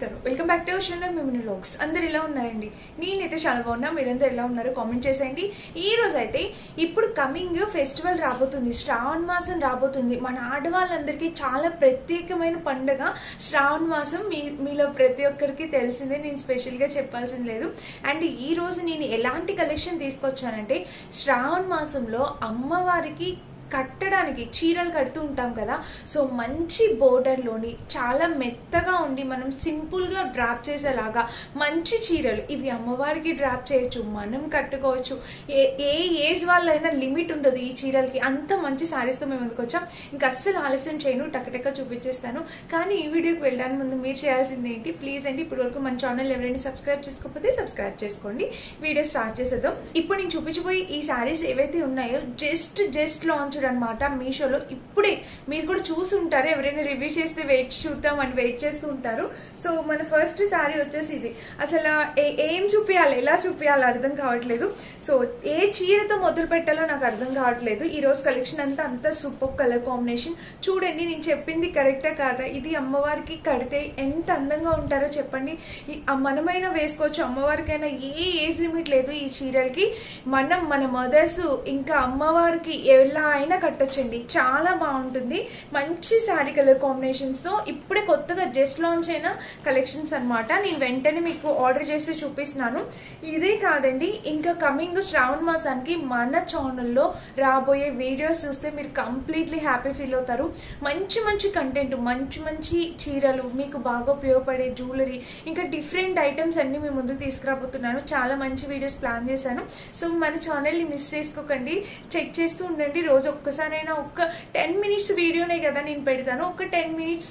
నమస్కారం welcome back to channel Mimini vlogs అందరూ ఎలా ఉన్నారండి నేనైతే చాలా బాగున్నా మీరందరూ ఎలా ఉన్నారో కామెంట్ చేసేయండి ఈ రోజు అయితే ఇప్పుడు కమింగ్ ఫెస్టివల్ రాబోతుంది శ్రావణ మాసం రాబోతుంది మన ఆడవాళ్ళందరికీ చాలా ప్రత్యేకమైన పండుగ శ్రావణ మాసం మీలో ప్రతి ఒక్కరికి తెలిసిందే నేను స్పెషల్ గా చెప్పాల్సింది లేదు అండ్ ఈ రోజు నేను ఎలాంటి కలెక్షన్ తీసుకొచ్చానంటే శ్రావణ మాసంలో అమ్మవారికి కట్టడానికి చీరలు కడుతూ ఉంటాం కదా సో మంచి బోర్డర్ లోని చాలా మెత్తగా ఉండి మనం సింపుల్ గా డ్రాప్ చేసేలాగా మంచి చీరలు ఇవి అమ్మవారికి డ్రాప్ చేయొచ్చు మనం కట్టుకోవచ్చు ఏ ఏజ్ వాళ్ళైనా లిమిట్ ఉండదు ఈ చీరలకి అంత మంచి సారీస్ తో మేము ముందుకు వచ్చాం ఇంకా అస్సలు ఆలస్యం చేయను టకటక చూపించేస్తాను కానీ ఈ వీడియోకి వెళ్ళడానికి ముందు మీరు చేయాల్సింది ఏంటి ప్లీజ్ అండి ఇప్పటి వరకు మన ఛానల్ ఎవరైనా సబ్స్క్రైబ్ చేసుకోకపోతే సబ్స్క్రైబ్ చేసుకోండి వీడియో స్టార్ట్ చేసేద్దాం ఇప్పుడు నేను చూపించబోయే ఈ సారీస్ ఏవైతే ఉన్నాయో జస్ట్ లాంచ్ అనమాట మీషోలో ఇప్పుడే మీరు కూడా చూసి ఉంటారు ఎవరైనా రివ్యూ చేస్తే చూద్దామని వెయిట్ చేస్తూ ఉంటారు సో మన ఫస్ట్ సారీ వచ్చేసి ఇది అసలు ఏం చూపించాలి ఎలా చూపించాలి అర్థం కావట్లేదు సో ఏ చీరతో మొదలు పెట్టాలో నాకు అర్థం కావట్లేదు ఈ రోజు కలెక్షన్ అంతా సూపర్ కలర్ కాంబినేషన్ చూడండి నేను చెప్పింది కరెక్టా కాదా ఇది అమ్మవారికి కడితే ఎంత అందంగా ఉంటారో చెప్పండి మనమైనా వేసుకోవచ్చు అమ్మవారికైనా ఏ ఏజ్ లిమిట్ లేదు ఈ చీరలకి మన మదర్స్ ఇంకా అమ్మవారికి ఎలా అయినా కట్టొచ్చండి చాలా బాగుంటుంది మంచి శారీ కలర్ కాంబినేషన్స్ తో ఇప్పుడే కొత్తగా జస్ట్ లాంచ్ అయిన కలెక్షన్స్ అన్నమాట నేను వెంటనే మీకు ఆర్డర్ చేసి చూపిస్తున్నాను ఇదే కాదండి ఇంకా కమింగ్ శ్రావణ మాసానికి మన ఛానల్లో రాబోయే వీడియోస్ చూస్తే మీరు కంప్లీట్లీ హ్యాపీ ఫీల్ అవుతారు మంచి కంటెంట్ మంచి చీరలు మీకు బాగా ఉపయోగపడే జ్యువెలరీ ఇంకా డిఫరెంట్ ఐటమ్స్ అన్ని మీ ముందుకు తీసుకురాబోతున్నాను చాలా మంచి వీడియోస్ ప్లాన్ చేశాను సో మన ఛానల్ ని మిస్ చేసుకోకండి చెక్ చేస్తూ ఉండండి రోజు ఒక్కసారైనా ఒక్క 10 minutes వీడియోనే కదా నేను పెడతాను ఒక 10 minutes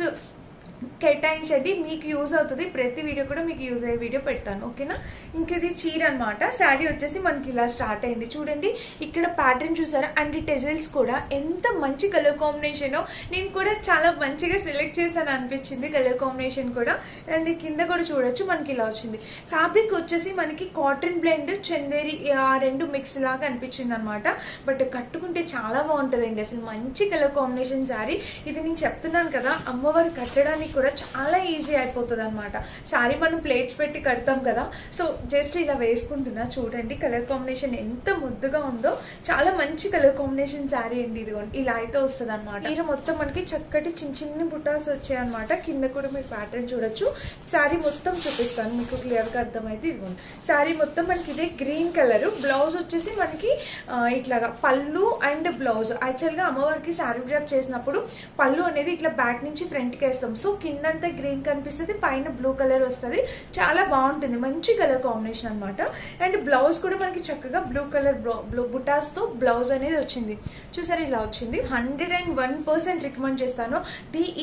కేటాయించండి మీకు యూజ్ అవుతుంది ప్రతి వీడియో కూడా మీకు యూజ్ అయ్యే వీడియో పెడతాను ఓకేనా ఇంక ఇది చీర అనమాట శారీ వచ్చేసి మనకి ఇలా స్టార్ట్ అయింది చూడండి ఇక్కడ ప్యాటర్న్ చూసారా అండ్ టెజల్స్ కూడా ఎంత మంచి కలర్ కాంబినేషన్ నేను కూడా చాలా మంచిగా సెలెక్ట్ చేశాను అనిపించింది కలర్ కాంబినేషన్ కూడా అండ్ కింద కూడా చూడొచ్చు మనకి ఇలా వచ్చింది ఫ్యాబ్రిక్ వచ్చేసి మనకి కాటన్ బ్లెండ్ చందేరి ఆ రెండు మిక్స్ లాగా అనిపించింది అనమాట బట్ కట్టుకుంటే చాలా బాగుంటుందండి అసలు మంచి కలర్ కాంబినేషన్ శారీ ఇది నేను చెప్తున్నాను కదా అమ్మవారు కట్టడానికి కూడా చాలా ఈజీ అయిపోతుంది అనమాట సారీ మనం ప్లేట్స్ పెట్టి కడతాం కదా సో జస్ట్ ఇలా వేసుకుంటున్నా చూడండి కలర్ కాంబినేషన్ ఎంత ముద్దుగా ఉందో చాలా మంచి కలర్ కాంబినేషన్ సారీ అండి ఇదిగోండి ఇలా అయితే వస్తుంది అనమాట ఇది మొత్తం మనకి చక్కటి చిన్న బుటాస్ వచ్చాయి అనమాట కింద కూడా మీరు ప్యాటర్న్ చూడొచ్చు సారీ మొత్తం చూపిస్తాను మీకు క్లియర్ గా అర్థమైతే ఇదిగోండి సారీ మొత్తం మనకి ఇదే గ్రీన్ కలర్ బ్లౌజ్ వచ్చేసి మనకి ఇట్లాగా పళ్ళు అండ్ బ్లౌజ్ యాక్చువల్ గా అమ్మవారికి సారీ డ్రాప్ చేసినప్పుడు పళ్ళు అనేది ఇట్లా బ్యాక్ నుంచి ఫ్రంట్ కి వేస్తాం సో కిందంతా గ్రీన్ కనిపిస్తుంది పైన బ్లూ కలర్ వస్తుంది చాలా బాగుంటుంది మంచి కలర్ కాంబినేషన్ అనమాట అండ్ బ్లౌజ్ కూడా మనకి చక్కగా బ్లూ కలర్ బుటాస్ తో బ్లౌజ్ అనేది వచ్చింది చూసారా ఇలా వచ్చింది 101% రికమెండ్ చేస్తాను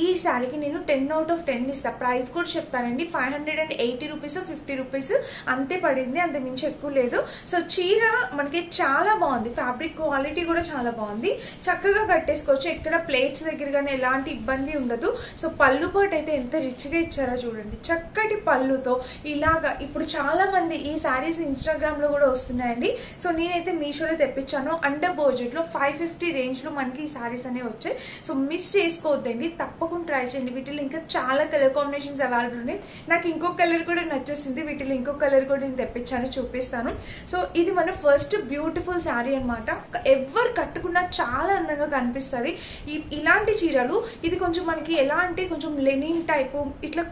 ఈ శారీకి నేను 10 out of 10 ఇస్తా ప్రైస్ కూడా చెప్తానండి 580 రూపీస్ 50 రూపీస్ అంతే పడింది అంత మించి ఎక్కువ లేదు సో చీర మనకి చాలా బాగుంది ఫ్యాబ్రిక్ క్వాలిటీ కూడా చాలా బాగుంది చక్కగా కట్టేసుకోవచ్చు ఎక్కడ ప్లేట్స్ దగ్గర కానీ ఎలాంటి ఇబ్బంది ఉండదు సో పళ్ళు పాటు అయితే ఎంత రిచ్ గా ఇచ్చారో చూడండి చక్కటి పళ్ళుతో ఇలాగా ఇప్పుడు చాలా మంది ఈ సారీస్ ఇన్స్టాగ్రామ్ లో కూడా వస్తున్నాయండి సో నేనైతే మీషోలో తెప్పించాను అండర్ బడ్జెట్ లో 550 రేంజ్ లో మనకి ఈ సారీస్ అనేవి వచ్చాయి సో మిస్ చేసుకోవద్దండి తప్పకుండా ట్రై చేయండి వీటిలో ఇంకా చాలా కలర్ కాంబినేషన్స్ అవైలబుల్ ఉన్నాయి నాకు ఇంకో కలర్ కూడా నచ్చేసింది వీటిలో ఇంకో కలర్ కూడా నేను తెప్పించాను చూపిస్తాను సో ఇది మన ఫస్ట్ బ్యూటిఫుల్ శారీ అనమాట ఎవరు కట్టుకున్నా చాలా అందంగా కనిపిస్తుంది ఇలాంటి చీరలు ఇది కొంచెం మనకి ఎలా అంటే కొంచెం లెనిన్ టైప్ ఇట్లా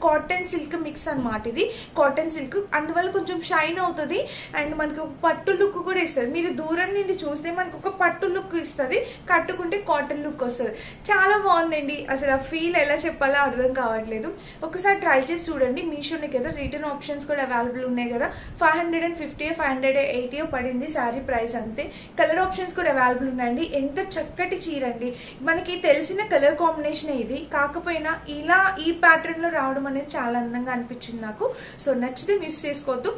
కాటన్ సిల్క్ మిక్స్ అనమాట ఇది కాటన్ సిల్క్ అందువల్ల కొంచెం షైన్ అవుతుంది అండ్ మనకి ఒక పట్టు లుక్ కూడా ఇస్తుంది మీరు దూరం నుండి చూస్తే మనకు ఒక పట్టు లుక్ ఇస్తుంది కట్టుకుంటే కాటన్ లుక్ వస్తుంది చాలా బాగుందండి అసలు ఆ ఫీల్ ఎలా చెప్పాలో అర్థం కావట్లేదు ఒకసారి ట్రై చేసి చూడండి మీషోనే కదా రిటర్న్ ఆప్షన్స్ కూడా అవైలబుల్ ఉన్నాయి కదా 550 580 పడింది శారీ ప్రైస్ అంతే కలర్ ఆప్షన్స్ కూడా అవైలబుల్ ఉన్నాయండి ఎంత చక్కటి చీర అండి మనకి తెలిసిన కలర్ కాంబినేషన్ ఇది కాకపోయినా ఇలా ఈ ప్యాటర్న్ లో రావడం అనేది చాలా అందంగా అనిపించింది నాకు సో నచ్చితే మిస్ చేసుకోవద్దు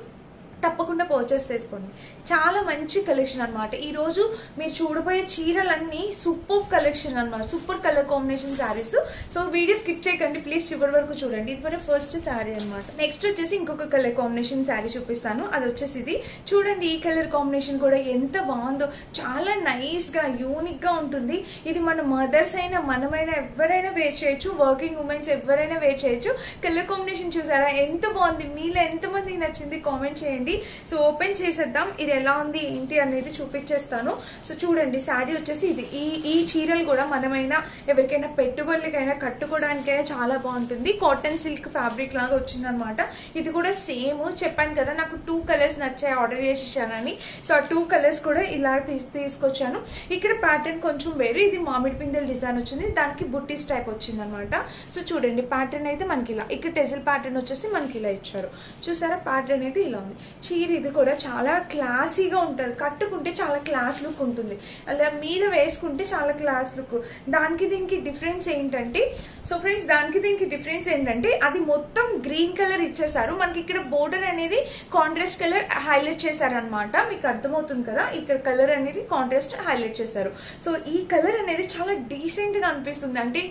తప్పకుండా పర్చేస్ చేసుకోండి. చాలా మంచి కలెక్షన్ అనమాట. ఈ రోజు మీరు చూడబోయే చీరలన్నీ సూపర్ కలెక్షన్ అనమాట, super colour combination saris. So video skip చేయకండి ప్లీజ్, చివరి వరకు చూడండి. ఇది మన ఫస్ట్ శారీ అనమాట. నెక్స్ట్ వచ్చేసి ఇంకొక కలర్ కాంబినేషన్ శారీ చూపిస్తాను. అది వచ్చేసి ఇది చూడండి. ఈ కలర్ కాంబినేషన్ కూడా ఎంత బాగుందో, చాలా నైస్ గా యూనిక్ గా ఉంటుంది. ఇది మన మదర్స్ అయినా మనమైనా ఎవరైనా వేర్ చేయొచ్చు, వర్కింగ్ ఉమెన్స్ ఎవరైనా వేర్ చేయొచ్చు. కలర్ కాంబినేషన్ చూసారా ఎంత బాగుంది? మీలో ఎంతమందికి నచ్చింది కామెంట్ చేయండి. సో ఓపెన్ చేసేద్దాం. ఇది ఎలా ఉంది ఏంటి అనేది చూపించేస్తాను. సో చూడండి శారీ వచ్చేసి ఇది. ఈ చీరలు కూడా మనమైనా ఎవరికైనా పెట్టుబడులకైనా కట్టుకోవడానికైనా చాలా బాగుంటుంది. కాటన్ సిల్క్ ఫ్యాబ్రిక్ లాగా వచ్చింది అనమాట. ఇది కూడా సేమ్ చెప్పాను కదా నాకు 2 కలర్స్ నచ్చాయి ఆర్డర్ చేసేసానని. సో ఆ 2 కలర్స్ కూడా ఇలా తీసుకొచ్చాను. ఇక్కడ ప్యాటర్న్ కొంచెం వేరు. ఇది మామిడి పిందెల డిజైన్ వచ్చింది, దానికి బుట్టీస్ టైప్ వచ్చింది అనమాట. సో చూడండి ప్యాటర్న్ అయితే మనకి ఇలా, ఇక్కడ టెజిల్ ప్యాటర్న్ వచ్చేసి మనకి ఇలా ఇచ్చారు. చూసారా ప్యాటర్న్ అయితే ఇలా ఉంది. చీర ఇది కూడా చాలా క్లాసీగా ఉంటుంది, కట్టుకుంటే చాలా క్లాస్ లుక్ ఉంటుంది, అలా మీద వేసుకుంటే చాలా క్లాస్ లుక్. దానికి దీనికి డిఫరెన్స్ ఏంటంటే, సో ఫ్రెండ్స్ దానికి దీనికి డిఫరెన్స్ ఏంటంటే అది మొత్తం గ్రీన్ కలర్ ఇచ్చేసారు. మనకి ఇక్కడ బోర్డర్ అనేది కాంట్రాస్ట్ కలర్ హైలైట్ చేశారు అనమాట. మీకు అర్థమవుతుంది కదా, ఇక్కడ కలర్ అనేది కాంట్రాస్ట్ హైలైట్ చేశారు. సో ఈ కలర్ అనేది చాలా డీసెంట్ గా అనిపిస్తుంది, అంటే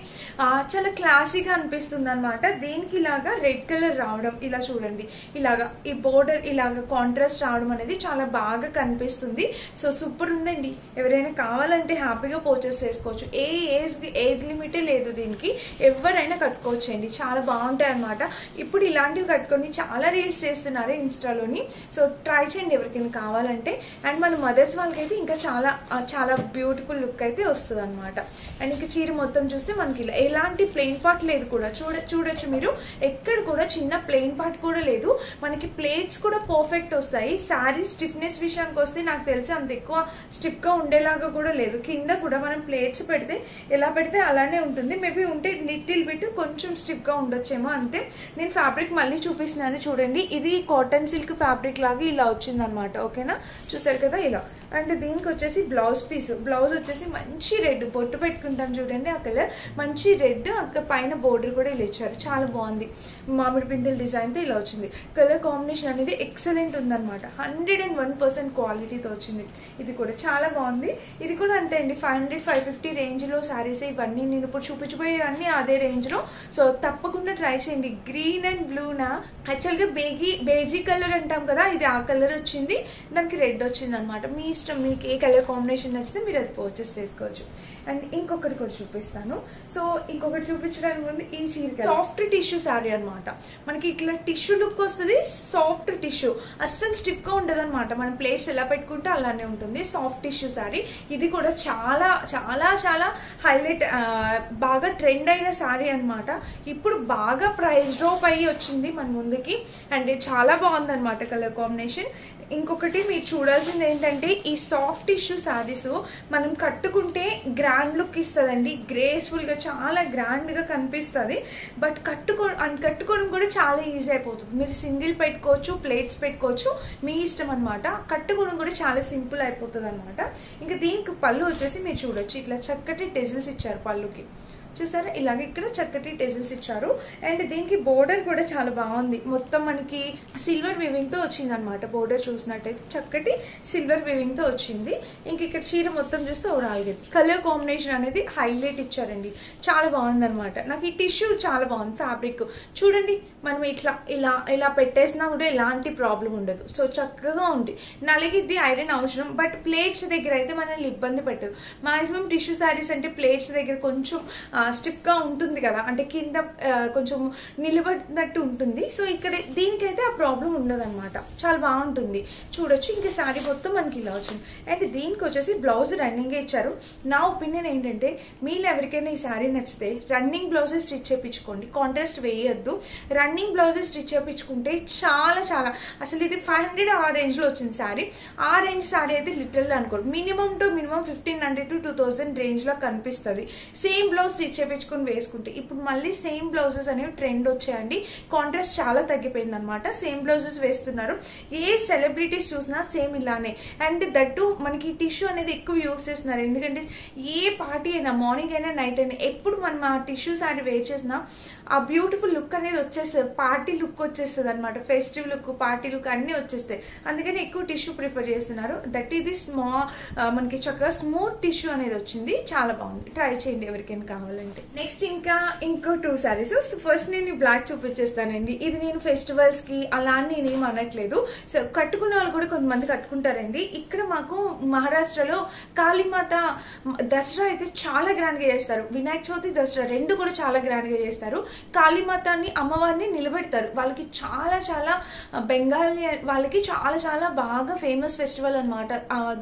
చాలా క్లాసీగా అనిపిస్తుంది అనమాట. దేనికి ఇలాగా రెడ్ కలర్ రావడం, ఇలా చూడండి ఇలాగా ఈ బోర్డర్ ఇలాగా కాంట్రాస్ట్ రావడం అనేది చాలా బాగా కనిపిస్తుంది. సో సూపర్ ఉందండి. ఎవరైనా కావాలంటే హ్యాపీగా పర్చేస్ చేసుకోవచ్చు. ఏజ్ లిమిటే లేదు దీనికి, ఎవరైనా కట్టుకోవచ్చు అండి. చాలా బాగుంటాయి అనమాట. ఇప్పుడు ఇలాంటివి కట్టుకొని చాలా రీల్స్ చేస్తున్నారు ఇన్స్టాలోని. సో ట్రై చేయండి ఎవరికైనా కావాలంటే. అండ్ మన మదర్స్ వాళ్ళకైతే ఇంకా చాలా చాలా బ్యూటిఫుల్ లుక్ అయితే వస్తుంది అనమాట. అండ్ ఇంకా చీర మొత్తం చూస్తే మనకి ఇలా ఎలాంటి ప్లెయిన్ పార్ట్ లేదు కూడా, చూడొచ్చు మీరు, ఎక్కడ కూడా చిన్న ప్లెయిన్ పార్ట్ కూడా లేదు. మనకి ప్లేట్స్ కూడా పర్ఫెక్ట్ వస్తాయి. శారీ స్టిఫ్నెస్ విషయానికి వస్తే నాకు తెలిసి అంత ఎక్కువ స్టిఫ్ గా ఉండేలాగా కూడా లేదు. కింద కూడా మనం ప్లేట్స్ పెడితే ఎలా పెడితే అలానే ఉంటుంది. మేబీ ఉంటే లిటిల్ బిట్ కొంచెం స్టిఫ్ గా ఉండొచ్చేమో అంతే. నేను ఫ్యాబ్రిక్ మళ్ళీ చూపిస్తున్నాను చూడండి. ఇది కాటన్ సిల్క్ ఫ్యాబ్రిక్ లాగా ఇలా వచ్చింది అనమాట. ఓకేనా, చూసారు కదా ఇలా. అండ్ దీనికి వచ్చేసి బ్లౌజ్ పీస్, బ్లౌజ్ వచ్చేసి మంచి రెడ్, బొట్టు పెట్టుకుంటాం చూడండి ఆ కలర్, మంచి రెడ్. అక్కడ పైన బోర్డర్ కూడా ఇలా ఇచ్చారు, చాలా బాగుంది. మామిడి పిందెల డిజైన్ తో ఇలా వచ్చింది. కలర్ కాంబినేషన్ అనేది ఎక్సలెంట్ ఉందన్నమాట. 101% క్వాలిటీతో వచ్చింది. ఇది కూడా చాలా బాగుంది. ఇది కూడా అంతే అండి, 500-550 రేంజ్ లో శారీస్ ఇవన్నీ. నేను ఇప్పుడు చూపించబోయేవన్నీ అదే రేంజ్ లో. సో తప్పకుండా ట్రై చేయండి. గ్రీన్ అండ్ బ్లూనా, యాక్చువల్ గా బేజీ కలర్ అంటాం కదా, ఇది ఆ కలర్ వచ్చింది, దానికి రెడ్ వచ్చింది అనమాట. మీ ఇష్టం, మీకు ఏ కలర్ కాంబినేషన్ నచ్చితే మీరు అది పర్చేస్ చేసుకోవచ్చు. అండ్ ఇంకొకటి కూడా చూపిస్తాను. సో ఇంకొకటి చూపించడానికి ముందు ఈ చీర సాఫ్ట్ టిష్యూ శారీ అనమాట. మనకి ఇట్లా టిష్యూ లుక్ వస్తుంది, సాఫ్ట్ టిష్యూ, అస్సలు స్టిఫ్ గా ఉండదు అనమాట. మనం ప్లేట్స్ ఎలా పెట్టుకుంటే అలానే ఉంటుంది. Soft tissue sari. ఇది కూడా చాలా చాలా చాలా హైలైట్, బాగా ట్రెండ్ అయిన శారీ అనమాట. ఇప్పుడు బాగా ప్రైస్ డ్రాప్ అయ్యి వచ్చింది మన ముందుకి. అండ్ చాలా బాగుంది అనమాట కలర్ కాంబినేషన్. ఇంకొకటి మీరు చూడాల్సింది ఏంటంటే, ఈ సాఫ్ట్ టిష్యూ శారీస్ మనం కట్టుకుంటే గ్రాండ్ లుక్ ఇస్తుందండి, గ్రేస్ఫుల్ గా చాలా గ్రాండ్ గా కనిపిస్తుంది. బట్ కట్టుకోవడం కూడా చాలా ఈజీ అయిపోతుంది. మీరు సింగిల్ పెట్టుకోవచ్చు, ప్లేట్స్ పెట్టుకోవచ్చు, మీ ఇష్టం అనమాట. కట్టుకోవడం కూడా చాలా సింపుల్ అయిపోతుంది అనమాట. ఇంకా దీనికి పళ్ళు వచ్చేసి మీరు చూడొచ్చు, ఇట్లా చక్కటి టెజిల్స్ ఇచ్చారు పళ్ళుకి. చూసారా ఇలాగే ఇక్కడ చక్కటి టెజిల్స్ ఇచ్చారు. అండ్ దీనికి బోర్డర్ కూడా చాలా బాగుంది. మొత్తం మనకి సిల్వర్ వీవింగ్ తో వచ్చింది అనమాట. బోర్డర్ చూసినట్టయితే చక్కటి సిల్వర్ వీవింగ్ తో వచ్చింది. ఇంక ఇక్కడ చీర మొత్తం చూస్తే ఓవరాల్ కలర్ కాంబినేషన్ అనేది హైలైట్ ఇచ్చారండి, చాలా బాగుంది అనమాట. నాకు ఈ టిష్యూ చాలా బాగుంది. ఫ్యాబ్రిక్ చూడండి, మనం ఇలా పెట్టేసినా కూడా ఎలాంటి ప్రాబ్లం ఉండదు. సో చక్కగా ఉంది. నలిగిద్ది, ఐరన్ అవసరం, బట్ ప్లేట్స్ దగ్గర అయితే మనల్ని ఇబ్బంది పెట్టదు. మాక్సిమం టిష్యూ శారీస్ అంటే ప్లేట్స్ దగ్గర కొంచెం స్టిఫ్ గా ఉంటుంది కదా, అంటే కింద కొంచెం నిలబడినట్టు ఉంటుంది. సో ఇక్కడ దీనికైతే ఆ ప్రాబ్లం ఉండదు అనమాట, చాలా బాగుంటుంది. చూడొచ్చు ఇంకా శారీ మొత్తం మనకి ఇలా వచ్చింది. అండ్ దీనికి వచ్చేసి బ్లౌజ్ రన్నింగ్ ఇచ్చారు. నా ఒపీనియన్ ఏంటంటే, మీరు ఎవరికైనా ఈ శారీ నచ్చితే రన్నింగ్ బ్లౌజెస్ స్టిచ్ చేయించుకోండి, కాంట్రాస్ట్ వేయద్దు. రన్నింగ్ బ్లౌజెస్ స్టిచ్ చేయించుకుంటే చాలా చాలా, అసలు ఇది 500 ఆ రేంజ్ లో వచ్చింది శారీ. ఆ రేంజ్ శారీ అయితే లిటరల్ అనుకోరు, minimum to minimum 1500 to 2000 range లో కనిపిస్తుంది. సేమ్ బ్లౌజ్ స్టిచ్ స్టిచ్ చేయించుకొని వేసుకుంటే. ఇప్పుడు మళ్ళీ సేమ్ బ్లౌజెస్ అనేవి ట్రెండ్ వచ్చాయండి, కాంట్రాస్ట్ చాలా తగ్గిపోయింది అనమాట. సేమ్ బ్లౌజెస్ వేస్తున్నారు, ఏ సెలబ్రిటీస్ చూసినా సేమ్ ఇలానే. అండ్ దట్టు మనకి టిష్యూ అనేది ఎక్కువ యూస్ చేస్తున్నారు, ఎందుకంటే ఏ పార్టీ అయినా మార్నింగ్ అయినా నైట్ అయినా ఎప్పుడు మనం ఆ టిష్యూ శారీ వేర్ చేసినా ఆ బ్యూటిఫుల్ లుక్ అనేది వచ్చేస్తుంది, పార్టీ లుక్ వచ్చేస్తుంది అనమాట. ఫెస్టివ్ లుక్, పార్టీ లుక్ అన్ని వచ్చేస్తాయి. అందుకని ఎక్కువ టిష్యూ ప్రిఫర్ చేస్తున్నారు. దట్ ఇది మనకి చక్కగా స్మూత్ టిష్యూ అనేది వచ్చింది, చాలా బాగుంది. ట్రై చేయండి ఎవరికైనా కావాలంటే. నెక్స్ట్ ఇంకా ఇంకో 2 సారీస్. ఫస్ట్ నేను బ్లాక్ చూపించేస్తానండి. ఇది నేను ఫెస్టివల్స్ కి అలా నేనేం అనట్లేదు, సో కట్టుకునే వాళ్ళు కూడా కొంతమంది కట్టుకుంటారండి. ఇక్కడ మాకు మహారాష్ట్రలో కాళీమాత దసరా అయితే చాలా గ్రాండ్ గా చేస్తారు. వినాయక చవితి, దసరా 2 కూడా చాలా గ్రాండ్ గా చేస్తారు. కాళీమాతని అమ్మవారిని నిలబెడతారు. వాళ్ళకి చాలా చాలా బెంగాలీ వాళ్ళకి చాలా చాలా బాగా ఫేమస్ ఫెస్టివల్ అనమాట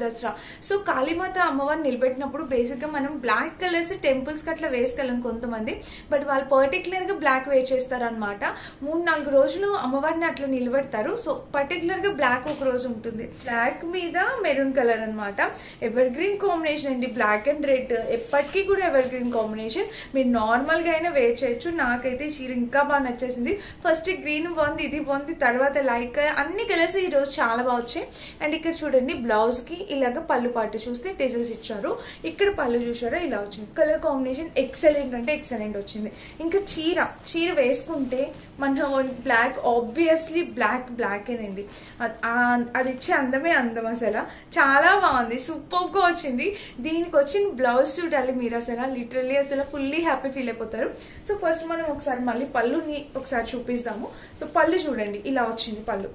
దసరా. సో కాళీమాత అమ్మవారిని నిలబెట్టినప్పుడు బేసిక్ గా మనం బ్లాక్ కలర్స్ టెంపుల్స్ కి అట్లా వేసుకెళ్ళం కొంతమంది, బట్ వాళ్ళు పర్టికులర్ గా బ్లాక్ వేర్ చేస్తారు అనమాట. 3-4 రోజులు అమ్మవారిని అట్లా నిలబెడతారు. సో పర్టికులర్ గా బ్లాక్ ఒక రోజు ఉంటుంది. బ్లాక్ మీద మెరూన్ కలర్ అనమాట. ఎవర్ గ్రీన్ కాంబినేషన్ అండి, బ్లాక్ అండ్ రెడ్ ఎప్పటికీ కూడా ఎవర్ గ్రీన్ కాంబినేషన్. మీరు నార్మల్ గా అయినా వేర్ చేయొచ్చు. నాకైతే చీర ఇంకా బాగా నచ్చేసింది. ఫస్ట్ గ్రీన్ బాగుంది, ఇది బాగుంది, తర్వాత లైట్ అన్ని కలర్స్ ఈ రోజు చాలా బాగా వచ్చాయి. అండ్ ఇక్కడ చూడండి బ్లౌజ్ కి ఇలాగ పళ్ళు పాటు చూస్తే టెజల్స్ ఇచ్చారు. ఇక్కడ పళ్ళు చూసారా ఇలా వచ్చింది. కలర్ కాంబినేషన్ ఎక్సలెంట్ అంటే ఎక్సలెంట్ వచ్చింది. ఇంకా చీర వేసుకుంటే మన బ్లాక్ ఆబ్వియస్లీ బ్లాకేనండి, అది ఇచ్చే అందమే అందం. అసలు చాలా బాగుంది, సూపర్ గా వచ్చింది. దీనికి వచ్చిన బ్లౌజ్ చూడాలి మీరు, అసలు లిటరల్లీ అసలు ఫుల్లీ హ్యాపీ ఫీల్ అయిపోతారు. సో ఫస్ట్ మనం ఒకసారి మళ్ళీ పళ్ళుని ఒకసారి చూపిస్తాము. సో పళ్ళు చూడండి ఇలా వచ్చింది. పళ్ళు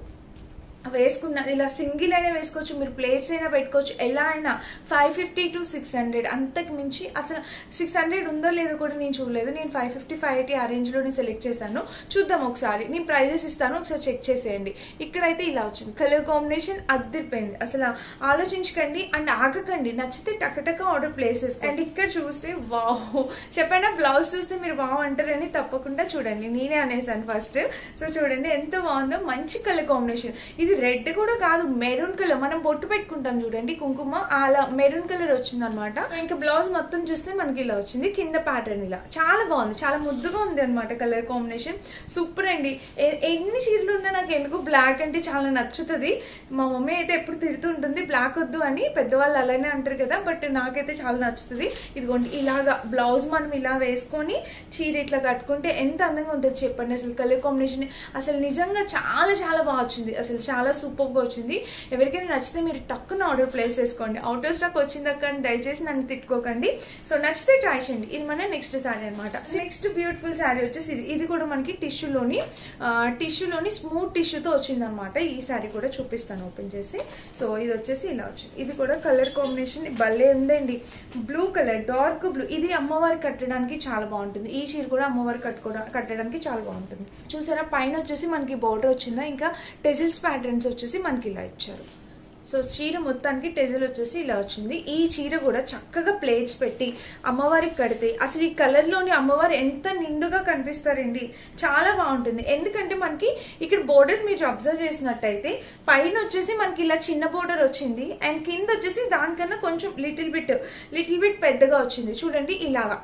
వేసుకున్న ఇలా సింగిల్ అయినా వేసుకోవచ్చు, మీరు ప్లేట్స్ అయినా పెట్టుకోవచ్చు, ఎలా అయినా 550 to 600, అంతకు మించి అసలు 600 ఉందో లేదో కూడా నేను చూడలేదు. నేను 550, 580 ఆ రేంజ్ లోనే సెలెక్ట్ చేశాను. చూద్దాం ఒకసారి, నేను ప్రైజెస్ ఇస్తాను, ఒకసారి చెక్ చేసేయండి. ఇక్కడైతే ఇలా వచ్చింది. కలర్ కాంబినేషన్ అదిరిపోయింది, అసలు ఆలోచించకండి అండ్ ఆగకండి, నచ్చితే టకటక ఆర్డర్ ప్లేస్ చేసుకోండి. అండ్ ఇక్కడ చూస్తే వావ్, చెప్పైనా బ్లౌజ్ చూస్తే మీరు వావ్ అంటారని, తప్పకుండా చూడండి, నేనే అనేసాను ఫస్ట్. సో చూడండి ఎంత బాగుందో, మంచి కలర్ కాంబినేషన్. ఇది రెడ్ కూడా కాదు, మెరూన్ కలర్, మనం బొట్టు పెట్టుకుంటాం చూడండి కుంకుమ, అలా మెరూన్ కలర్ వచ్చింది అనమాట. ఇంకా బ్లౌజ్ మొత్తం చూస్తే మనకి ఇలా వచ్చింది, కింద ప్యాటర్న్ ఇలా చాలా బాగుంది, చాలా ముద్దుగా ఉంది అనమాట. కలర్ కాంబినేషన్ సూపర్ అండి. ఎన్ని చీరలు ఉన్నా నాకు ఎందుకు బ్లాక్ అంటే చాలా నచ్చుతుంది. మా మమ్మీ అయితే ఎప్పుడు తిడుతుంటుంది బ్లాక్ వద్దు అని, పెద్దవాళ్ళు అలానే అంటారు కదా, బట్ నాకైతే చాలా నచ్చుతుంది. ఇదిగోండి ఇలాగా బ్లౌజ్ మనం ఇలా వేసుకొని చీర ఇట్లా కట్టుకుంటే ఎంత అందంగా ఉంటుంది చెప్పండి. అసలు కలర్ కాంబినేషన్ అసలు నిజంగా చాలా చాలా బాగా వచ్చింది, అసలు చాలా సూపర్ గా వచ్చింది. ఎవరికైనా నచ్చితే మీరు టక్కున ఆర్డర్ ప్లేస్ చేసుకోండి. అవుట్ ఆఫ్ స్టాక్ వచ్చిందాక దయచేసి నన్ను తిట్టుకోకండి. సో నచ్చితే ట్రై చేయండి. ఇది మన నెక్స్ట్ శారీ అనమాట. నెక్స్ట్ బ్యూటిఫుల్ శారీ వచ్చేసి ఇది కూడా మనకి టిష్యూలోని స్మూత్ టిష్యూతో వచ్చింది అనమాట. ఈ శారీ కూడా చూపిస్తాను ఓపెన్ చేసి. సో ఇది వచ్చేసి ఇలా వచ్చింది. ఇది కూడా కలర్ కాంబినేషన్ భలే ఉందండి, బ్లూ కలర్, డార్క్ బ్లూ. ఇది అమ్మవారికి కట్టడానికి చాలా బాగుంటుంది. ఈ చీర కూడా అమ్మవారికి కట్టడానికి చాలా బాగుంటుంది. చూసారా పైన వచ్చేసి మనకి బోర్డర్ వచ్చిందా, ఇంకా టెజిల్స్ ప్యాటర్న్స్ వచ్చేసి మనకి ఇలా ఇచ్చారు. సో చీర మొత్తానికి టెజల్ వచ్చేసి ఇలా వచ్చింది. ఈ చీర కూడా చక్కగా ప్లేట్స్ పెట్టి అమ్మవారికి కడితే అసలు ఈ కలర్ లోని అమ్మవారు ఎంత నిండుగా కనిపిస్తారండి, చాలా బాగుంటుంది. ఎందుకంటే మనకి ఇక్కడ బోర్డర్ మీరు అబ్జర్వ్ చేసినట్టయితే పైన వచ్చేసి మనకి ఇలా చిన్న బోర్డర్ వచ్చింది, అండ్ కింద వచ్చేసి దానికన్నా కొంచెం లిటిల్ బిట్ పెద్దగా వచ్చింది. చూడండి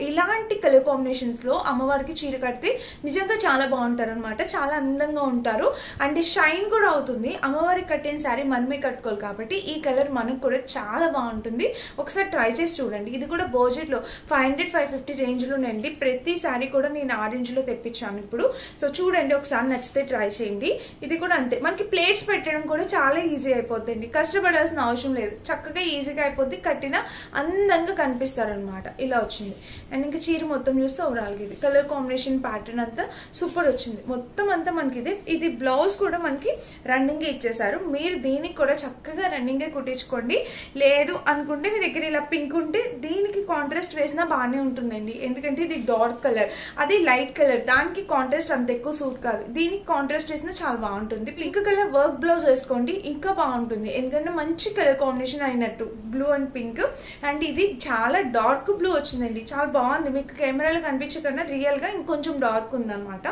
ఇలాంటి కలర్ కాంబినేషన్స్ లో అమ్మవారికి చీర కడితే నిజంగా చాలా బాగుంటారు అనమాట, చాలా అందంగా ఉంటారు. అండ్ షైన్ కూడా అవుతుంది. అమ్మవారికి కట్టిన శారీ మనమే కట్టుకోవాలి కాబట్టి ఈ కలర్ మనకు కూడా చాలా బాగుంటుంది. ఒకసారి ట్రై చేసి చూడండి. ఇది కూడా బడ్జెట్ లో 500, 550 రేంజ్ లోనండి. ప్రతి శారీ కూడా నేను ఆ రేంజ్ లో తెప్పించాను ఇప్పుడు. సో చూడండి ఒకసారి నచ్చితే ట్రై చేయండి. ఇది కూడా అంతే, మనకి ప్లేట్స్ పెట్టడం కూడా చాలా ఈజీ అయిపోతుంది, కష్టపడాల్సిన అవసరం లేదు, చక్కగా ఈజీగా అయిపోద్ది, కట్టిన అందంగా కనిపిస్తారనమాట. ఇలా వచ్చింది. అండ్ ఇంకా చీర మొత్తం చూస్తే ఓవరాల్ ఇది కలర్ కాంబినేషన్ ప్యాటర్న్ అంతా సూపర్ వచ్చింది. మొత్తం అంతా మనకి ఇది బ్లౌజ్ కూడా మనకి రన్నింగ్ ఇచ్చేసారు. మీరు దీనికి కూడా చక్కగా రన్నింగ్ కుట్టించుకోండి. లేదు అనుకుంటే మీ దగ్గర ఇలా పింక్ ఉంటే దీనికి కాంట్రాస్ట్ వేసినా బాగానే ఉంటుందండి, ఎందుకంటే ఇది డార్క్ కలర్, అది లైట్ కలర్, దానికి కాంట్రాస్ట్ అంత ఎక్కువ సూట్ కాదు. దీనికి కాంట్రాస్ట్ వేసినా చాలా బాగుంటుంది. పింక్ కలర్ వర్క్ బ్లౌజ్ వేసుకోండి ఇంకా బాగుంటుంది, ఎందుకంటే మంచి కలర్ కాంబినేషన్ అయినట్టు బ్లూ అండ్ పింక్. అండ్ ఇది చాలా డార్క్ బ్లూ వచ్చిందండి, చాలా బాగుంది. మీకు కెమెరాలో కనిపించే కన్నా రియల్ గా ఇంకొంచెం డార్క్ ఉందన్నమాట.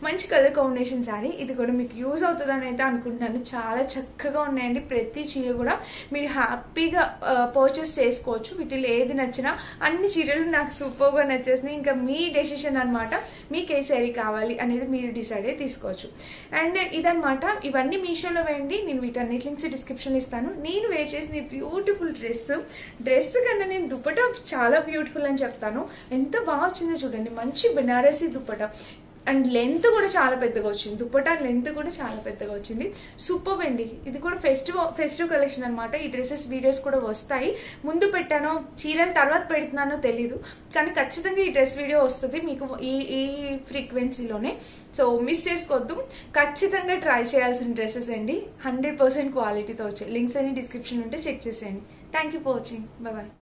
మంచి కలర్ కాంబినేషన్ శారీ. ఇది కూడా మీకు యూజ్ అవుతుందని అయితే అనుకుంటున్నాను. చాలా చక్కగా ఉన్నాయండి ప్రతి చీర కూడా మీరు హ్యాపీగా పర్చేస్ చేసుకోవచ్చు. వీటిలో ఏది నచ్చినా అన్ని చీరలు నాకు సూపర్గా నచ్చేసినాయి. ఇంకా మీ డెసిషన్ అనమాట, మీకు ఏ శారీ కావాలి అనేది మీరు డిసైడ్ అయ్యి తీసుకోవచ్చు. అండ్ ఇదనమాట, ఇవన్నీ మీషోలో వేయండి. నేను వీటన్నిటి లింక్స్ డిస్క్రిప్షన్ ఇస్తాను. నేను వేర్ చేసిన బ్యూటిఫుల్ డ్రెస్ కన్నా నేను దుపట్టా చాలా బ్యూటిఫుల్ అని చెప్తాను. ఎంత బాగా వచ్చిందో చూడండి, మంచి బెనారసీ దుపట్టా. అండ్ లెంత్ కూడా చాలా పెద్దగా వచ్చింది, దుపట్టా లెంత్ కూడా చాలా పెద్దగా వచ్చింది. సూపర్ అండి. ఇది కూడా ఫెస్టివ్ కలెక్షన్ అనమాట. ఈ డ్రెస్సెస్ వీడియోస్ కూడా వస్తాయి. ముందు పెట్టానో చీరలు తర్వాత పెడుతున్నానో తెలీదు, కానీ ఖచ్చితంగా ఈ డ్రెస్ వీడియో వస్తుంది మీకు ఈ ఫ్రీక్వెన్సీలోనే. సో మిస్ చేసుకోవద్దు. ఖచ్చితంగా ట్రై చేయాల్సిన డ్రెస్సెస్ అండి. 100% క్వాలిటీతో వచ్చాయి. లింక్స్ అన్ని డిస్క్రిప్షన్ ఉంటే చెక్ చేసేయండి. Thank you for watching. Bye.